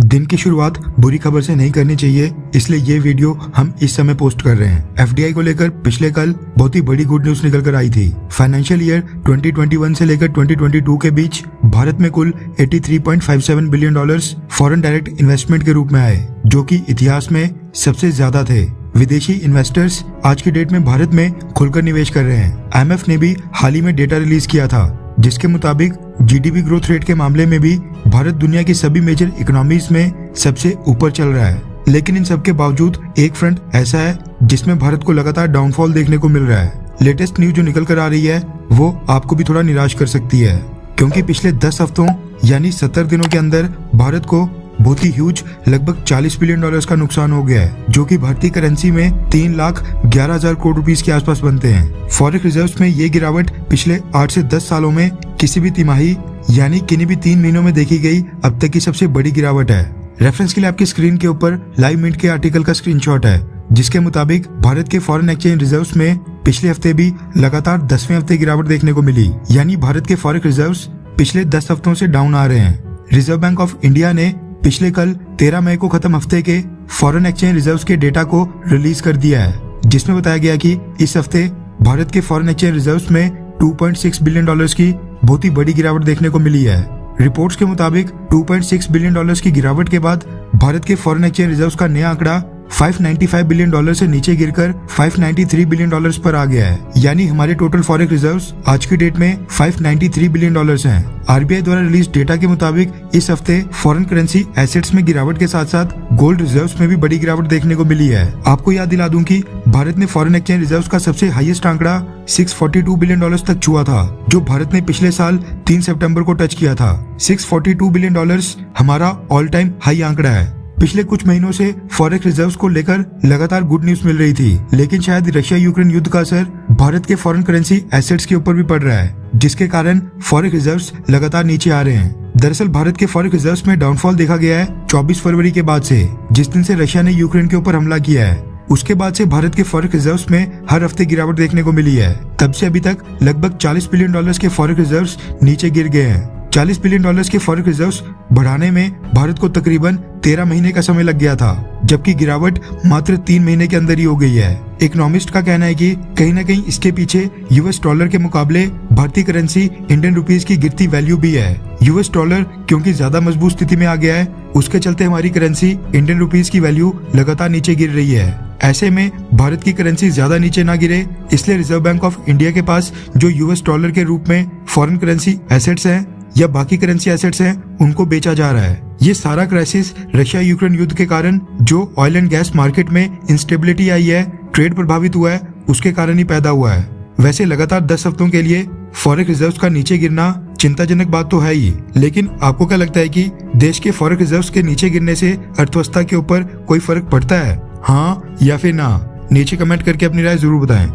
दिन की शुरुआत बुरी खबर से नहीं करनी चाहिए, इसलिए ये वीडियो हम इस समय पोस्ट कर रहे हैं। एफडीआई को लेकर पिछले कल बहुत ही बड़ी गुड न्यूज निकल कर आई थी। फाइनेंशियल ईयर 2021 से लेकर 2022 के बीच भारत में कुल $83.57 बिलियन फॉरेन डायरेक्ट इन्वेस्टमेंट के रूप में आए, जो कि इतिहास में सबसे ज्यादा थे। विदेशी इन्वेस्टर्स आज की डेट में भारत में खुलकर निवेश कर रहे हैं। IMF ने भी हाल ही में डेटा रिलीज किया था, जिसके मुताबिक जीडीपी ग्रोथ रेट के मामले में भी भारत दुनिया की सभी मेजर इकोनॉमीज में सबसे ऊपर चल रहा है। लेकिन इन सब के बावजूद एक फ्रंट ऐसा है जिसमें भारत को लगातार डाउनफॉल देखने को मिल रहा है। लेटेस्ट न्यूज जो निकल कर आ रही है वो आपको भी थोड़ा निराश कर सकती है, क्योंकि पिछले 10 हफ्तों यानी 70 दिनों के अंदर भारत को बहुत ही ह्यूज लगभग $40 बिलियन का नुकसान हो गया है, जो कि भारतीय करेंसी में 3,11,000 करोड़ रुपीस के आसपास बनते हैं। फॉरेक्स रिजर्व्स में ये गिरावट पिछले 8 से 10 सालों में किसी भी तिमाही यानी किन्हीं भी 3 महीनों में देखी गई अब तक की सबसे बड़ी गिरावट है। रेफरेंस के लिए आपकी स्क्रीन के ऊपर लाइव मिनट के आर्टिकल का स्क्रीनशॉट है, जिसके मुताबिक भारत के फॉरेन एक्सचेंज रिजर्व्स में पिछले हफ्ते भी लगातार 10वें हफ्ते गिरावट देखने को मिली। यानी भारत के फॉरेक्स रिजर्व्स पिछले 10 हफ्तों से डाउन आ रहे हैं। रिजर्व बैंक ऑफ इंडिया ने पिछले कल 13 मई को खत्म हफ्ते के फॉरेन एक्सचेंज रिजर्व्स के डेटा को रिलीज कर दिया है, जिसमें बताया गया कि इस हफ्ते भारत के फॉरेन एक्सचेंज रिजर्व्स में $2.6 बिलियन की बहुत ही बड़ी गिरावट देखने को मिली है। रिपोर्ट्स के मुताबिक $2.6 बिलियन की गिरावट के बाद भारत के फॉरेन एक्सचेंज रिजर्व्स का नया आंकड़ा $595 बिलियन से नीचे गिरकर $593 बिलियन पर आ गया है। यानी हमारे टोटल फॉरेक्स रिजर्व्स आज की डेट में $593 बिलियन हैं। आरबीआई द्वारा रिलीज डेटा के मुताबिक इस हफ्ते फॉरेन करेंसी एसेट्स में गिरावट के साथ साथ गोल्ड रिजर्व्स में भी बड़ी गिरावट देखने को मिली है। आपको याद दिला दूं कि भारत ने फॉरेन एक्सचेंज रिजर्व्स का सबसे हाईएस्ट आंकड़ा $642 बिलियन तक छुआ था, जो भारत ने पिछले साल 3 सितंबर को टच किया था। $642 बिलियन हमारा ऑल टाइम हाई आंकड़ा है। पिछले कुछ महीनों से फॉरेक्स रिजर्व्स को लेकर लगातार गुड न्यूज मिल रही थी, लेकिन शायद रशिया यूक्रेन युद्ध का असर भारत के फॉरेन करेंसी एसेट्स के ऊपर भी पड़ रहा है, जिसके कारण फॉरेक्स रिजर्व्स लगातार नीचे आ रहे हैं। दरअसल भारत के फॉरेक्स रिजर्व्स में डाउनफॉल देखा गया है 24 फरवरी के बाद से, जिस दिन से रशिया ने यूक्रेन के ऊपर हमला किया है। उसके बाद से भारत के फॉरेक्स रिजर्व्स में हर हफ्ते गिरावट देखने को मिली है। तब से अभी तक लगभग $40 बिलियन के फॉरेक्स रिजर्व्स नीचे गिर गए हैं। $40 बिलियन के फॉरेक्स रिजर्व्स बढ़ाने में भारत को तकरीबन 13 महीने का समय लग गया था, जबकि गिरावट मात्र 3 महीने के अंदर ही हो गई है। इकोनॉमिस्ट का कहना है कि कहीं न कहीं इसके पीछे यूएस डॉलर के मुकाबले भारतीय करेंसी इंडियन रुपीस की गिरती वैल्यू भी है। यूएस डॉलर क्योंकि ज्यादा मजबूत स्थिति में आ गया है, उसके चलते हमारी करेंसी इंडियन रुपीस की वैल्यू लगातार नीचे गिर रही है। ऐसे में भारत की करेंसी ज्यादा नीचे ना गिरे, इसलिए रिजर्व बैंक ऑफ इंडिया के पास जो यूएस डॉलर के रूप में फॉरेन करेंसी एसेट्स हैं या बाकी करेंसी एसेट्स हैं, उनको बेचा जा रहा है। ये सारा क्राइसिस रशिया यूक्रेन युद्ध के कारण जो ऑयल एंड गैस मार्केट में इंस्टेबिलिटी आई है, ट्रेड प्रभावित हुआ है, उसके कारण ही पैदा हुआ है। वैसे लगातार 10 हफ्तों के लिए फॉरेक्स रिजर्व्स का नीचे गिरना चिंताजनक बात तो है ही, लेकिन आपको क्या लगता है कि देश के फॉरेक्स रिजर्व्स के नीचे गिरने से अर्थव्यवस्था के ऊपर कोई फर्क पड़ता है, हाँ या फिर ना? नीचे कमेंट करके अपनी राय जरूर बताएं।